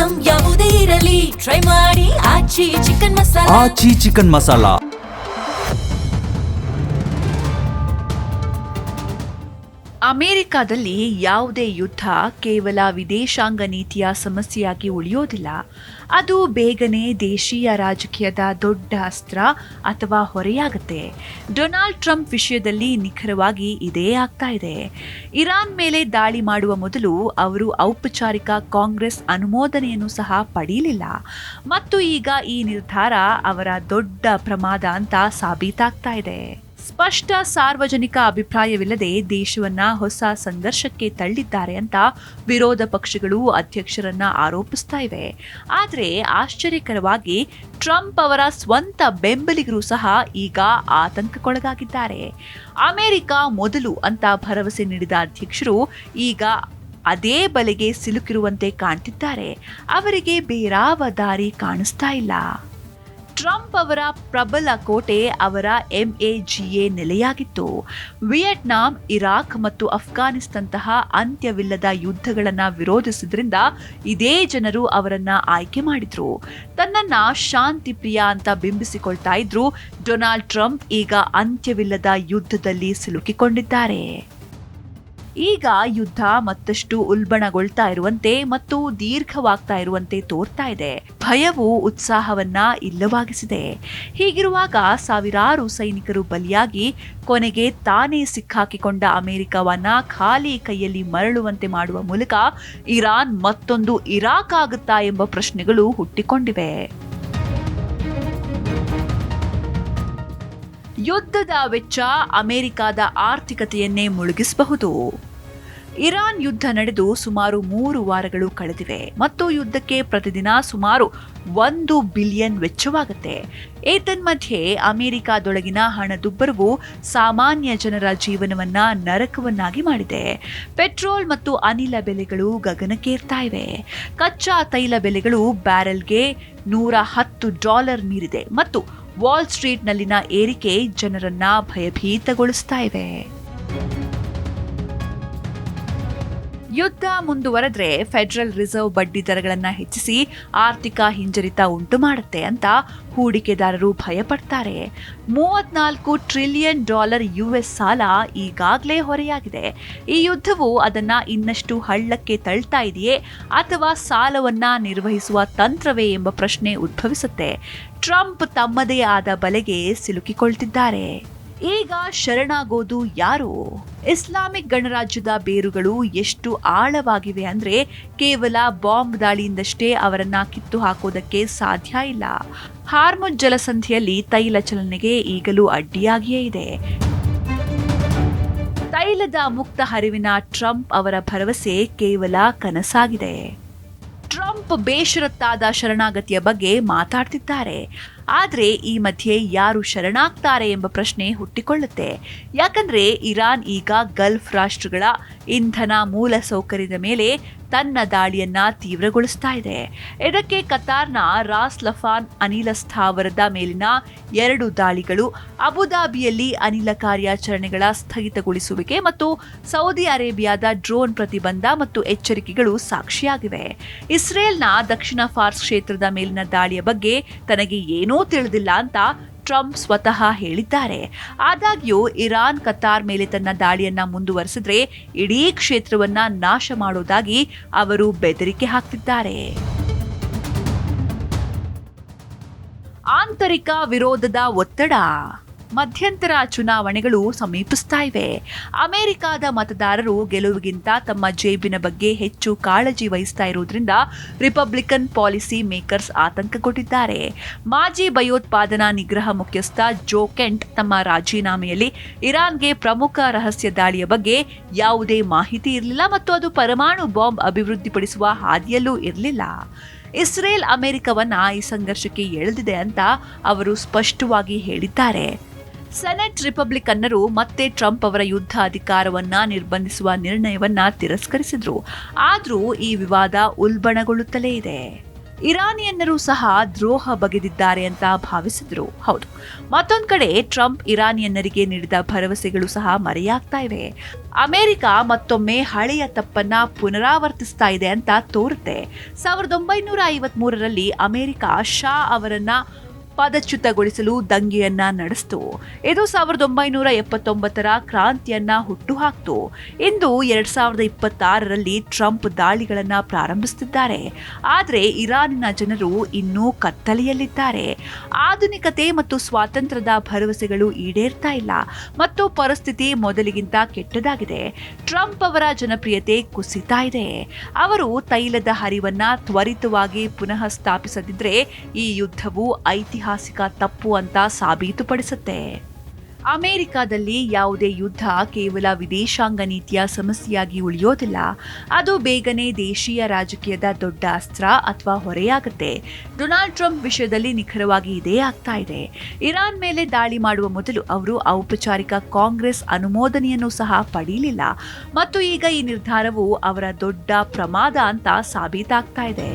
Item ಯಾವುದೇ ಇರಲಿ try ಮಾಡಿ ಆಚಿ ಚಿಕನ್ ಮಸಾಲಾ. ಆಚಿ ಚಿಕನ್ ಮಸಾಲಾ. ಅಮೆರಿಕಾದಲ್ಲಿ ಯಾವುದೇ ಯುದ್ಧ ಕೇವಲ ವಿದೇಶಾಂಗ ನೀತಿಯ ಸಮಸ್ಯೆಯಾಗಿ ಉಳಿಯೋದಿಲ್ಲ. ಅದು ಬೇಗನೆ ದೇಶೀಯ ರಾಜಕೀಯದ ದೊಡ್ಡ ಅಸ್ತ್ರ ಅಥವಾ ಹೊರೆಯಾಗುತ್ತೆ. ಡೊನಾಲ್ಡ್ ಟ್ರಂಪ್ ವಿಷಯದಲ್ಲಿ ನಿಖರವಾಗಿ ಇದೇ ಆಗ್ತಾ ಇದೆ. ಇರಾನ್ ಮೇಲೆ ದಾಳಿ ಮಾಡುವ ಮೊದಲು ಅವರು ಔಪಚಾರಿಕ ಕಾಂಗ್ರೆಸ್ ಅನುಮೋದನೆಯನ್ನು ಸಹ ಪಡೆಯಲಿಲ್ಲ ಮತ್ತು ಈಗ ಈ ನಿರ್ಧಾರ ಅವರ ದೊಡ್ಡ ಪ್ರಮಾದ ಅಂತ ಸಾಬೀತಾಗ್ತಾ ಇದೆ. ಸ್ಪಷ್ಟ ಸಾರ್ವಜನಿಕ ಅಭಿಪ್ರಾಯವಿಲ್ಲದೆ ದೇಶವನ್ನ ಹೊಸ ಸಂಘರ್ಷಕ್ಕೆ ತಳ್ಳಿದ್ದಾರೆ ಅಂತ ವಿರೋಧ ಪಕ್ಷಗಳು ಅಧ್ಯಕ್ಷರನ್ನ ಆರೋಪಿಸ್ತಾ ಇವೆ. ಆದರೆ ಆಶ್ಚರ್ಯಕರವಾಗಿ ಟ್ರಂಪ್ ಅವರ ಸ್ವಂತ ಬೆಂಬಲಿಗರು ಸಹ ಈಗ ಆತಂಕಕ್ಕೊಳಗಾಗಿದ್ದಾರೆ. ಅಮೆರಿಕ ಮೊದಲು ಅಂತ ಭರವಸೆ ನೀಡಿದ ಅಧ್ಯಕ್ಷರು ಈಗ ಅದೇ ಬಲೆಗೆ ಸಿಲುಕಿರುವಂತೆ ಕಾಣ್ತಿದ್ದಾರೆ. ಅವರಿಗೆ ಬೇರಾವ ದಾರಿ ಕಾಣಿಸ್ತಾ ಇಲ್ಲ. ಟ್ರಂಪ್ ಅವರ ಪ್ರಬಲ ಕೋಟೆ ಅವರ MAGA ನೆಲೆಯಾಗಿತ್ತು. ವಿಯೆಟ್ನಾಂ, ಇರಾಕ್ ಮತ್ತು ಅಫ್ಘಾನಿಸ್ತಾನಂತಹ ಅಂತ್ಯವಿಲ್ಲದ ಯುದ್ಧಗಳನ್ನು ವಿರೋಧಿಸಿದ್ರಿಂದ ಇದೇ ಜನರು ಅವರನ್ನ ಆಯ್ಕೆ ಮಾಡಿದ್ರು. ತನ್ನನ್ನ ಶಾಂತಿ ಪ್ರಿಯ ಅಂತ ಬಿಂಬಿಸಿಕೊಳ್ತಾ ಇದ್ರು ಡೊನಾಲ್ಡ್ ಟ್ರಂಪ್ ಈಗ ಅಂತ್ಯವಿಲ್ಲದ ಯುದ್ಧದಲ್ಲಿ ಸಿಲುಕಿಕೊಂಡಿದ್ದಾರೆ. ಈಗ ಯುದ್ಧ ಮತ್ತಷ್ಟು ಉಲ್ಬಣಗೊಳ್ತಾ ಇರುವಂತೆ ಮತ್ತು ದೀರ್ಘವಾಗ್ತಾ ಇರುವಂತೆ ತೋರ್ತಾ ಇದೆ. ಭಯವು ಉತ್ಸಾಹವನ್ನ ಇಲ್ಲವಾಗಿಸಿದೆ. ಹೀಗಿರುವಾಗ ಸಾವಿರಾರು ಸೈನಿಕರು ಬಲಿಯಾಗಿ ಕೊನೆಗೆ ತಾನೇ ಸಿಕ್ಕಾಕಿಕೊಂಡ ಅಮೆರಿಕವನ್ನ ಖಾಲಿ ಕೈಯಲ್ಲಿ ಮರಳುವಂತೆ ಮಾಡುವ ಮೂಲಕ ಇರಾನ್ ಮತ್ತೊಂದು ಇರಾಕ್ ಆಗುತ್ತಾ ಎಂಬ ಪ್ರಶ್ನೆಗಳು ಹುಟ್ಟಿಕೊಂಡಿವೆ. ಯುದ್ಧದ ವೆಚ್ಚ ಅಮೆರಿಕದ ಆರ್ಥಿಕತೆಯನ್ನೇ ಮುಳುಗಿಸಬಹುದು. ಇರಾನ್ ಯುದ್ಧ ನಡೆದು ಸುಮಾರು 3 ವಾರಗಳು ಕಳೆದಿವೆ ಮತ್ತು ಯುದ್ಧಕ್ಕೆ ಪ್ರತಿದಿನ ಸುಮಾರು $1 ಬಿಲಿಯನ್ ವೆಚ್ಚವಾಗುತ್ತೆ. ಏತನ್ಮಧ್ಯೆ ಅಮೆರಿಕದೊಳಗಿನ ಹಣದುಬ್ಬರವು ಸಾಮಾನ್ಯ ಜನರ ಜೀವನವನ್ನ ನರಕವನ್ನಾಗಿ ಮಾಡಿದೆ. ಪೆಟ್ರೋಲ್ ಮತ್ತು ಅನಿಲ ಬೆಲೆಗಳು ಗಗನಕ್ಕೇರ್ತಾ ಇವೆ. ಕಚ್ಚಾ ತೈಲ ಬೆಲೆಗಳು ಬ್ಯಾರೆಲ್ಗೆ $110 ಮೀರಿದೆ ಮತ್ತು ವಾಲ್ ಸ್ಟ್ರೀಟ್ನಲ್ಲಿನ ಏರಿಕೆ ಜನರನ್ನ ಭಯಭೀತಗೊಳಿಸ್ತಾ ಇವೆ. ಯುದ್ಧ ಮುಂದುವರೆದ್ರೆ ಫೆಡರಲ್ ರಿಸರ್ವ್ ಬಡ್ಡಿ ದರಗಳನ್ನು ಹೆಚ್ಚಿಸಿ ಆರ್ಥಿಕ ಹಿಂಜರಿತ ಉಂಟು ಮಾಡುತ್ತೆ ಅಂತ ಹೂಡಿಕೆದಾರರು ಭಯಪಡ್ತಾರೆ. $34 ಟ್ರಿಲಿಯನ್ US ಸಾಲ ಈಗಾಗಲೇ ಹೊರೆಯಾಗಿದೆ. ಈ ಯುದ್ಧವು ಅದನ್ನ ಇನ್ನಷ್ಟು ಹಳ್ಳಕ್ಕೆ ತಳ್ತಾ ಇದೆಯೇ ಅಥವಾ ಸಾಲವನ್ನ ನಿರ್ವಹಿಸುವ ತಂತ್ರವೇ ಎಂಬ ಪ್ರಶ್ನೆ ಉದ್ಭವಿಸುತ್ತೆ. ಟ್ರಂಪ್ ತಮ್ಮದೇ ಆದ ಬಲೆಗೆ ಸಿಲುಕಿಕೊಳ್ತಿದ್ದಾರೆ. ಈಗ ಶರಣಾಗೋದು ಯಾರು? ಇಸ್ಲಾಮಿಕ್ ಗಣರಾಜ್ಯದ ಬೇರುಗಳು ಎಷ್ಟು ಆಳವಾಗಿವೆ ಅಂದ್ರೆ ಕೇವಲ ಬಾಂಬ್ ದಾಳಿಯಿಂದಷ್ಟೇ ಅವರನ್ನ ಕಿತ್ತು ಹಾಕೋದಕ್ಕೆ ಸಾಧ್ಯ ಇಲ್ಲ. ಹಾರ್ಮುಜ್ ಜಲಸಂಧಿಯಲ್ಲಿ ತೈಲ ಚಲನೆಗೆ ಈಗಲೂ ಅಡ್ಡಿಯಾಗಿಯೇ ಇದೆ. ತೈಲದ ಮುಕ್ತ ಹರಿವಿನ ಟ್ರಂಪ್ ಅವರ ಭರವಸೆ ಕೇವಲ ಕನಸಾಗಿದೆ. ಟ್ರಂಪ್ ಬೇಷರತ್ತಾದ ಶರಣಾಗತಿಯ ಬಗ್ಗೆ ಮಾತಾಡ್ತಿದ್ದಾರೆ. ಆದರೆ ಈ ಮಧ್ಯೆ ಯಾರು ಶರಣಾಗ್ತಾರೆ ಎಂಬ ಪ್ರಶ್ನೆ ಹುಟ್ಟಿಕೊಳ್ಳುತ್ತೆ. ಯಾಕಂದ್ರೆ ಇರಾನ್ ಈಗ ಗಲ್ಫ್ ರಾಷ್ಟ್ರಗಳ ಇಂಧನ ಮೂಲ ಸೌಕರ್ಯದ ಮೇಲೆ ತನ್ನ ದಾಳಿಯನ್ನ ತೀವ್ರಗೊಳಿಸ್ತಾ ಇದೆ. ಇದಕ್ಕೆ ಕತಾರ್ನ ರಾಸ್ ಲಫಾನ್ ಅನಿಲ ಸ್ಥಾವರದ ಮೇಲಿನ 2 ದಾಳಿಗಳು, ಅಬುದಾಬಿಯಲ್ಲಿ ಅನಿಲ ಕಾರ್ಯಾಚರಣೆಗಳ ಸ್ಥಗಿತಗೊಳಿಸುವಿಕೆ ಮತ್ತು ಸೌದಿ ಅರೇಬಿಯಾದ ಡ್ರೋನ್ ಪ್ರತಿಬಂಧ ಮತ್ತು ಎಚ್ಚರಿಕೆಗಳು ಸಾಕ್ಷಿಯಾಗಿವೆ. ಇಸ್ರೇಲ್ನ ದಕ್ಷಿಣ ಫಾರ್ಸ್ ಕ್ಷೇತ್ರದ ಮೇಲಿನ ದಾಳಿಯ ಬಗ್ಗೆ ತನಗೆ ಏನೂ ತಿಳಿದಿಲ್ಲ ಅಂತ ಟ್ರಂಪ್ ಸ್ವತಃ ಹೇಳಿದ್ದಾರೆ. ಆದಾಗ್ಯೂ ಇರಾನ್ ಕತಾರ್ ಮೇಲೆ ತನ್ನ ದಾಳಿಯನ್ನ ಮುಂದುವರೆಸಿದ್ರೆ ಇಡೀ ಕ್ಷೇತ್ರವನ್ನ ನಾಶ ಮಾಡೋದಾಗಿ ಅವರು ಬೆದರಿಕೆ ಹಾಕ್ತಿದ್ದಾರೆ. ಆಂತರಿಕ ವಿರೋಧದ ಒತ್ತಡ. ಮಧ್ಯಂತರ ಚುನಾವಣೆಗಳು ಸಮೀಪಿಸ್ತಾ ಇವೆ. ಅಮೆರಿಕದ ಮತದಾರರು ಗೆಲುವಿಗಿಂತ ತಮ್ಮ ಜೇಬಿನ ಬಗ್ಗೆ ಹೆಚ್ಚು ಕಾಳಜಿ ವಹಿಸ್ತಾ ಇರುವುದರಿಂದ ರಿಪಬ್ಲಿಕನ್ ಪಾಲಿಸಿ ಮೇಕರ್ಸ್ ಆತಂಕಗೊಂಡಿದ್ದಾರೆ. ಮಾಜಿ ಭಯೋತ್ಪಾದನಾ ನಿಗ್ರಹ ಮುಖ್ಯಸ್ಥ ಜೋ ಕೆಂಟ್ ತಮ್ಮ ರಾಜೀನಾಮೆಯಲ್ಲಿ ಇರಾನ್ಗೆ ಪ್ರಮುಖ ರಹಸ್ಯ ದಾಳಿಯ ಬಗ್ಗೆ ಯಾವುದೇ ಮಾಹಿತಿ ಇರಲಿಲ್ಲ ಮತ್ತು ಅದು ಪರಮಾಣು ಬಾಂಬ್ ಅಭಿವೃದ್ಧಿಪಡಿಸುವ ಹಾದಿಯಲ್ಲೂ ಇರಲಿಲ್ಲ. ಇಸ್ರೇಲ್ ಅಮೆರಿಕವನ್ನ ಈ ಸಂಘರ್ಷಕ್ಕೆ ಎಳೆದಿದೆ ಅಂತ ಅವರು ಸ್ಪಷ್ಟವಾಗಿ ಹೇಳಿದ್ದಾರೆ. ಸೆನೆಟ್ ರಿಪಬ್ಲಿಕನ್ನರು ಮತ್ತೆ ಟ್ರಂಪ್ ಅವರ ಯುದ್ಧ ಅಧಿಕಾರವನ್ನ ನಿರ್ಬಂಧಿಸುವ ನಿರ್ಣಯವನ್ನ ತಿರಸ್ಕರಿಸಿದ್ರು. ಆದರೂ ಈ ವಿವಾದ ಉಲ್ಬಣಗೊಳ್ಳುತ್ತಲೇ ಇದೆ. ಇರಾನಿಯನ್ನರು ಸಹ ದ್ರೋಹ ಬಗೆದಿದ್ದಾರೆ ಅಂತ ಭಾವಿಸಿದ್ರು. ಹೌದು, ಮತ್ತೊಂದ್ ಕಡೆ ಟ್ರಂಪ್ ಇರಾನಿಯನ್ನರಿಗೆ ನೀಡಿದ ಭರವಸೆಗಳು ಸಹ ಮರೆಯಾಗ್ತಾ ಇವೆ. ಅಮೆರಿಕ ಮತ್ತೊಮ್ಮೆ ಹಳೆಯ ತಪ್ಪನ್ನ ಪುನರಾವರ್ತಿಸ್ತಾ ಇದೆ ಅಂತ ತೋರುತ್ತೆ. 1953ರಲ್ಲಿ ಅಮೆರಿಕ ಶಾ ಅವರನ್ನ ಪದಚ್ಯುತಗೊಳಿಸಲು ದಂಗೆಯನ್ನ ನಡೆಸಿತು. ಇದು 1979ರ ಕ್ರಾಂತಿಯನ್ನ ಹುಟ್ಟುಹಾಕ್ತು. ಇಂದು 2026ರಲ್ಲಿ ಟ್ರಂಪ್ ದಾಳಿಗಳನ್ನ ಪ್ರಾರಂಭಿಸುತ್ತಿದ್ದಾರೆ. ಆದರೆ ಇರಾನಿನ ಜನರು ಇನ್ನೂ ಕತ್ತಲೆಯಲ್ಲಿದ್ದಾರೆ. ಆಧುನಿಕತೆ ಮತ್ತು ಸ್ವಾತಂತ್ರ್ಯದ ಭರವಸೆಗಳು ಈಡೇರ್ತಾ ಇಲ್ಲ ಮತ್ತು ಪರಿಸ್ಥಿತಿ ಮೊದಲಿಗಿಂತ ಕೆಟ್ಟದಾಗಿದೆ. ಟ್ರಂಪ್ ಅವರ ಜನಪ್ರಿಯತೆ ಕುಸಿತಾ ಇದೆ. ಅವರು ತೈಲದ ಹರಿವನ್ನ ತ್ವರಿತವಾಗಿ ಪುನಃ ಸ್ಥಾಪಿಸದಿದ್ರೆ ಈ ಯುದ್ಧವು ಐತಿಹಾಸಿಕ ತಪ್ಪು ಅಂತ ಸಾಬೀತುಪಡಿಸುತ್ತೆ. ಅಮೆರಿಕದಲ್ಲಿ ಯಾವುದೇ ಯುದ್ಧ ಕೇವಲ ವಿದೇಶಾಂಗ ನೀತಿಯ ಸಮಸ್ಯೆಯಾಗಿ ಉಳಿಯೋದಿಲ್ಲ. ಅದು ಬೇಗನೆ ದೇಶೀಯ ರಾಜಕೀಯದ ದೊಡ್ಡ ಅಸ್ತ್ರ ಅಥವಾ ಹೊರೆಯಾಗುತ್ತೆ. ಡೊನಾಲ್ಡ್ ಟ್ರಂಪ್ ವಿಷಯದಲ್ಲಿ ನಿಖರವಾಗಿ ಇದೇ ಆಗ್ತಾ ಇದೆ. ಇರಾನ್ ಮೇಲೆ ದಾಳಿ ಮಾಡುವ ಮೊದಲು ಅವರು ಔಪಚಾರಿಕ ಕಾಂಗ್ರೆಸ್ ಅನುಮೋದನೆಯನ್ನು ಸಹ ಪಡೆಯಲಿಲ್ಲ ಮತ್ತು ಈಗ ಈ ನಿರ್ಧಾರವು ಅವರ ದೊಡ್ಡ ಪ್ರಮಾದ ಅಂತ ಸಾಬೀತಾಗ್ತಾ ಇದೆ.